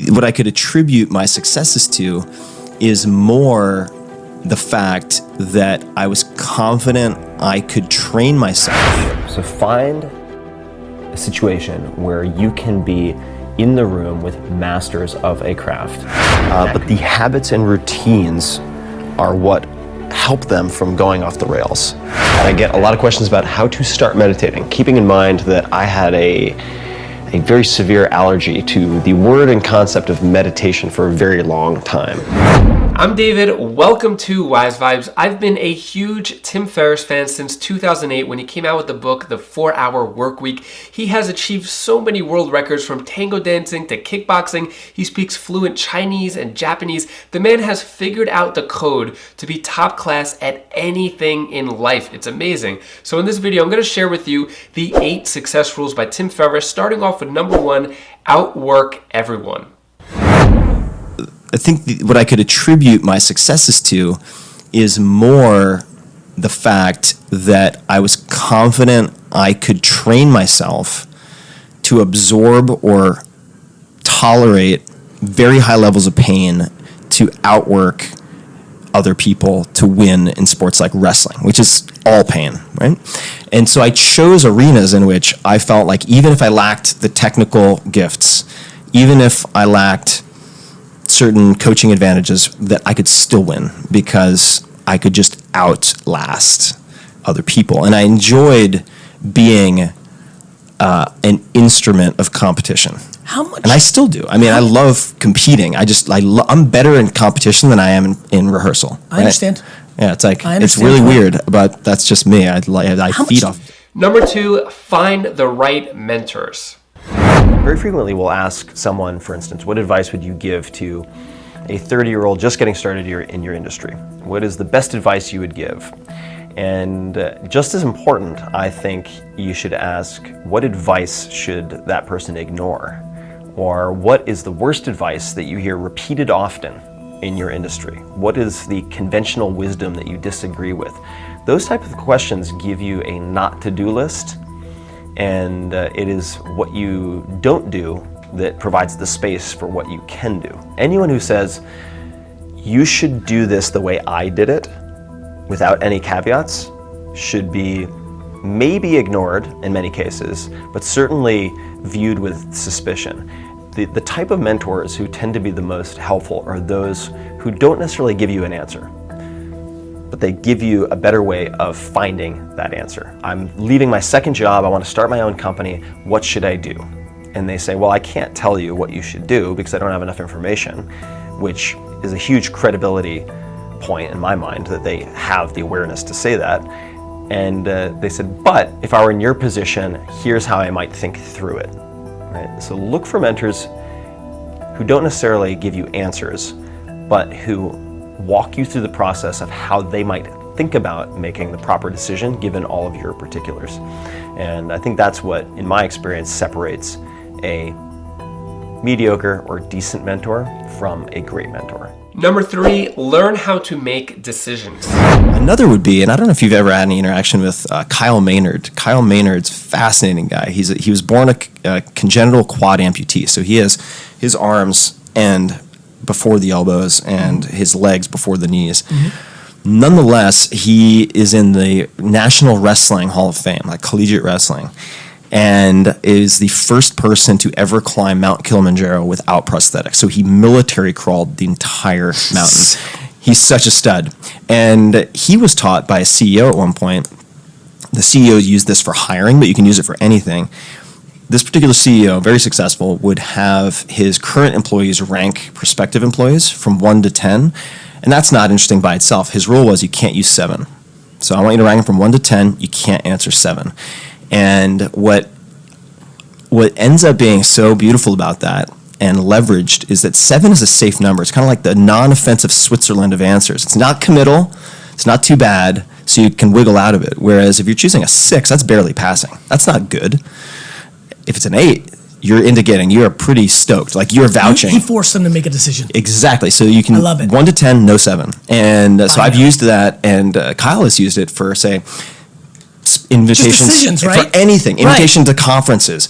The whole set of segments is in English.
What I could attribute my successes to is more the fact that I was confident I could train myself. So find a situation where you can be in the room with masters of a craft. But the habits and routines are what help them from going off the rails. I get a lot of questions about how to start meditating, keeping in mind that I had a very severe allergy to the word and concept of meditation for a very long time. I'm David, welcome to Wise Vibes. I've been a huge Tim Ferriss fan since 2008 when he came out with the book, The 4-Hour Workweek. He has achieved so many world records from tango dancing to kickboxing. He speaks fluent Chinese and Japanese. The man has figured out the code to be top class at anything in life. It's amazing. So in this video, I'm going to share with you the 8 success rules by Tim Ferriss, starting off with number 1, outwork everyone. I think what I could attribute my successes to is more the fact that I was confident I could train myself to absorb or tolerate very high levels of pain to outwork other people to win in sports like wrestling, which is all pain, right? And so I chose arenas in which I felt like even if I lacked the technical gifts, even if I lacked certain coaching advantages, that I could still win because I could just outlast other people. And I enjoyed being an instrument of competition. How much? And I still do. I mean, I love competing. I'm better in competition than I am in rehearsal. Right? I understand. Yeah, it's like, it's really weird, but that's just me. I feed off. Number 2, find the right mentors. Very frequently we'll ask someone, for instance, what advice would you give to a 30-year-old just getting started in your industry? What is the best advice you would give? And just as important, I think you should ask, what advice should that person ignore? Or what is the worst advice that you hear repeated often in your industry? What is the conventional wisdom that you disagree with? Those type of questions give you a not to-do list. And it is what you don't do that provides the space for what you can do. Anyone who says, you should do this the way I did it, without any caveats, should be maybe ignored in many cases, but certainly viewed with suspicion. The type of mentors who tend to be the most helpful are those who don't necessarily give you an answer, but they give you a better way of finding that answer. I'm leaving my second job, I want to start my own company, what should I do? And they say, well, I can't tell you what you should do because I don't have enough information, which is a huge credibility point in my mind that they have the awareness to say that. And they said, but if I were in your position, here's how I might think through it. Right? So look for mentors who don't necessarily give you answers, but who walk you through the process of how they might think about making the proper decision given all of your particulars. And I think that's what, in my experience, separates a mediocre or decent mentor from a great mentor. Number 3, learn how to make decisions. Another would be, and I don't know if you've ever had any interaction with Kyle Maynard. Kyle Maynard's a fascinating guy. He was born a congenital quad amputee, so he has his arms end before the elbows and his legs before the knees. Mm-hmm. Nonetheless, he is in the National Wrestling Hall of Fame, like collegiate wrestling, and is the first person to ever climb Mount Kilimanjaro without prosthetics. So he military crawled the entire mountain. He's such a stud. And he was taught by a CEO at one point. The CEO used this for hiring, but you can use it for anything. This particular CEO, very successful, would have his current employees rank prospective employees from 1 to 10. And that's not interesting by itself. His rule was you can't use 7. So I want you to rank them from 1 to 10. You can't answer 7. And what ends up being so beautiful about that and leveraged is that 7 is a safe number. It's kind of like the non-offensive Switzerland of answers. It's not committal. It's not too bad, so you can wiggle out of it. Whereas if you're choosing a 6, that's barely passing. That's not good. If it's an 8, you're indicating you're pretty stoked. Like you're vouching. He forced them to make a decision. Exactly. So you can, I love it. 1 to 10, no 7. And so I've used that, and Kyle has used it for, say, invitations decisions, right? for anything. Invitation to conferences.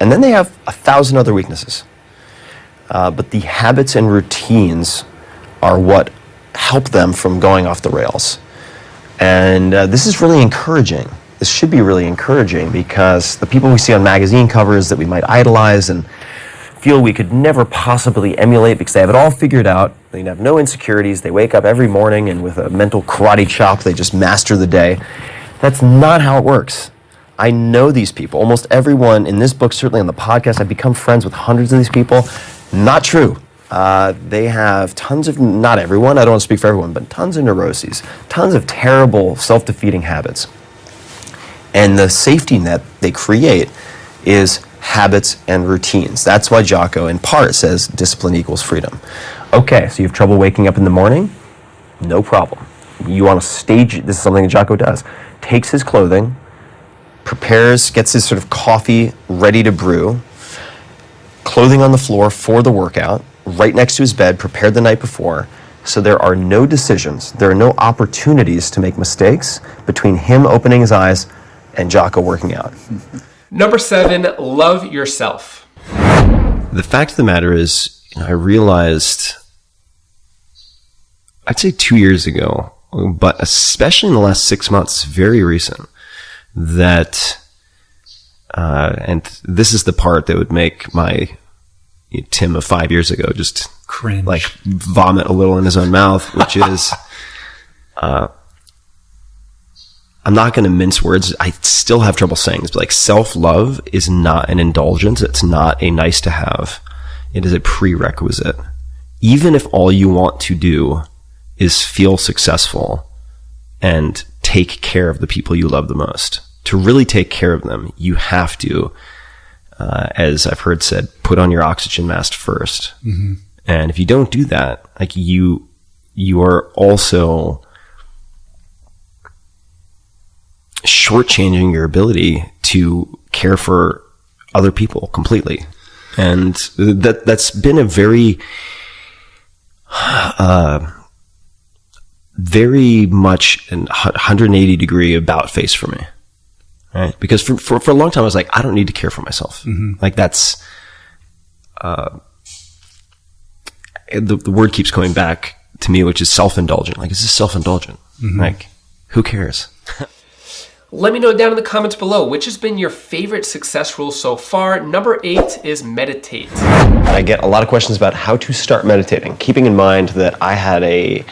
And then they have 1,000 other weaknesses. But the habits and routines are what help them from going off the rails. And this is really encouraging. This should be really encouraging because the people we see on magazine covers that we might idolize and feel we could never possibly emulate because they have it all figured out, they have no insecurities, they wake up every morning and with a mental karate chop they just master the day. That's not how it works. I know these people. Almost everyone in this book, certainly on the podcast, I've become friends with hundreds of these people. Not true. They have tons of, not everyone, I don't want to speak for everyone, but tons of neuroses, tons of terrible self-defeating habits. And the safety net they create is habits and routines. That's why Jocko, in part, says discipline equals freedom. Okay, so you have trouble waking up in the morning? No problem. You want to stage, this is something Jocko does, takes his clothing, prepares, gets his sort of coffee ready to brew, clothing on the floor for the workout, right next to his bed, prepared the night before, so there are no decisions, there are no opportunities to make mistakes between him opening his eyes and Jocko working out. Number 7, love yourself. The fact of the matter is, I realized, I'd say 2 years ago, but especially in the last 6 months, very recent, that, and this is the part that would make my Tim of 5 years ago just cringe, like vomit a little in his own mouth, which is, I'm not going to mince words. I still have trouble saying this, but like self-love is not an indulgence. It's not a nice to have. It is a prerequisite. Even if all you want to do is feel successful and take care of the people you love the most, to really take care of them, you have to, as I've heard said, put on your oxygen mask first. Mm-hmm. And if you don't do that, like you are also shortchanging your ability to care for other people completely. And that's been a very, very much an 180 degree about face for me. Right? Because for a long time, I was like, I don't need to care for myself. Mm-hmm. Like that's, the word keeps coming back to me, which is self-indulgent. Like, is this self-indulgent? Mm-hmm. Like, who cares? Let me know down in the comments below, which has been your favorite success rule so far. Number 8 is meditate. I get a lot of questions about how to start meditating, keeping in mind that I had a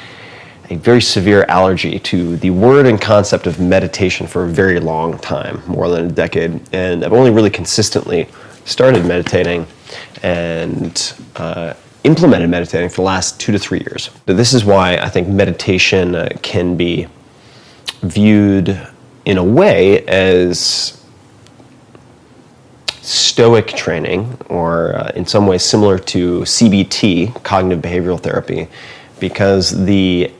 very severe allergy to the word and concept of meditation for a very long time, more than a decade. And I've only really consistently started meditating and implemented meditating for the last 2 to 3 years. This is why I think meditation can be viewed in a way as stoic training, or in some ways similar to CBT, cognitive behavioral therapy, because the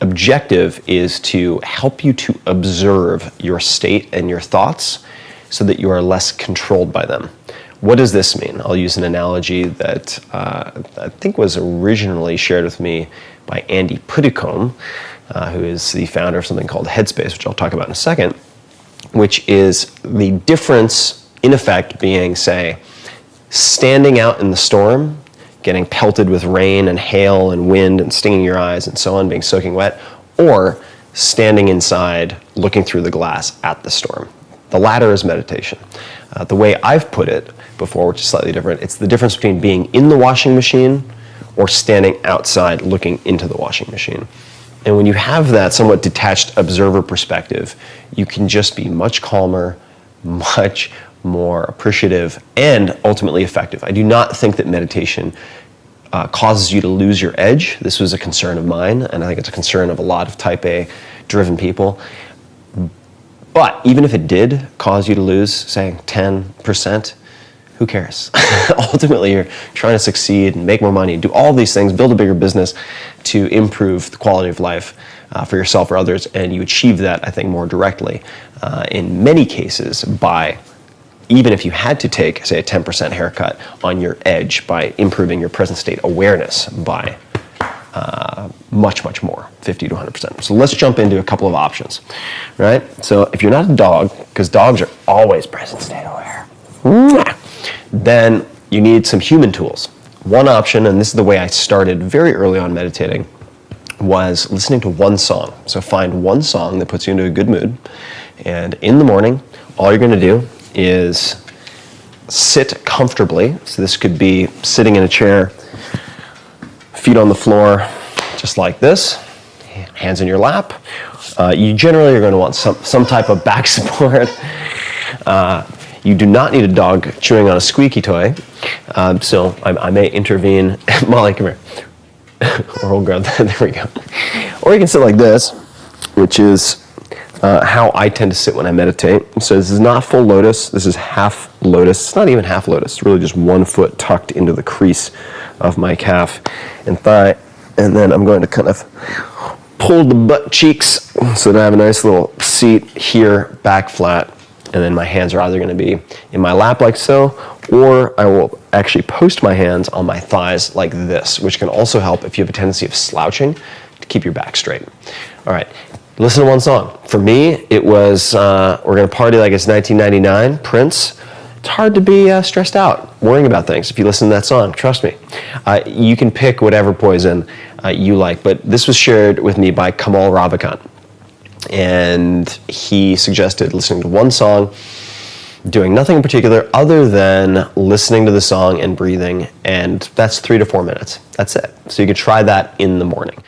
objective is to help you to observe your state and your thoughts so that you are less controlled by them. What does this mean? I'll use an analogy that I think was originally shared with me by Andy Puddicombe, who is the founder of something called Headspace, which I'll talk about in a second, which is the difference, in effect, being, say, standing out in the storm, getting pelted with rain and hail and wind and stinging your eyes and so on, being soaking wet, or standing inside looking through the glass at the storm. The latter is meditation. The way I've put it before, which is slightly different, it's the difference between being in the washing machine or standing outside looking into the washing machine. And when you have that somewhat detached observer perspective, you can just be much calmer, much more appreciative, and ultimately effective. I do not think that meditation causes you to lose your edge. This was a concern of mine, and I think it's a concern of a lot of type A driven people. But even if it did cause you to lose, say, 10%, who cares? Ultimately, you're trying to succeed and make more money, do all these things, build a bigger business to improve the quality of life for yourself or others, and you achieve that, I think, more directly in many cases by, even if you had to take, say, a 10% haircut on your edge, by improving your present state awareness by much, much more, 50 to 100%. So let's jump into a couple of options, right? So if you're not a dog, because dogs are always present state aware, Then you need some human tools. One option, and this is the way I started very early on meditating, was listening to one song. So find one song that puts you into a good mood, and in the morning, all you're going to do is sit comfortably. So this could be sitting in a chair, feet on the floor, just like this, hands in your lap. You generally are going to want some type of back support. You do not need a dog chewing on a squeaky toy, so I may intervene. Molly, come here. Or we'll grab that, there we go. Or you can sit like this, which is how I tend to sit when I meditate. So this is not full lotus, this is half lotus. It's not even half lotus, it's really just one foot tucked into the crease of my calf and thigh. And then I'm going to kind of pull the butt cheeks so that I have a nice little seat here, back flat. And then my hands are either going to be in my lap like so, or I will actually post my hands on my thighs like this, which can also help if you have a tendency of slouching to keep your back straight. All right, listen to one song. For me, it was We're Gonna Party Like It's 1999, Prince. It's hard to be stressed out, worrying about things if you listen to that song, trust me. You can pick whatever poison you like, but this was shared with me by Kamal Ravikant. And he suggested listening to one song, doing nothing in particular other than listening to the song and breathing, and that's 3 to 4 minutes. That's it. So you could try that in the morning.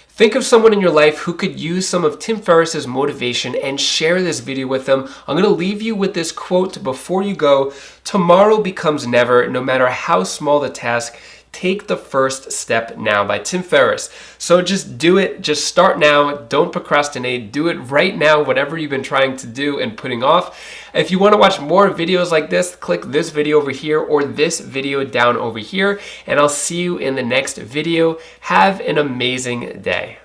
Think of someone in your life who could use some of Tim Ferriss's motivation and share this video with them. I'm going to leave you with this quote before you go. Tomorrow becomes never, no matter how small the task. Take the first step now, by Tim Ferriss. So just do it. Just start now. Don't procrastinate. Do it right now, whatever you've been trying to do and putting off. If you want to watch more videos like this, click this video over here or this video down over here, and I'll see you in the next video. Have an amazing day.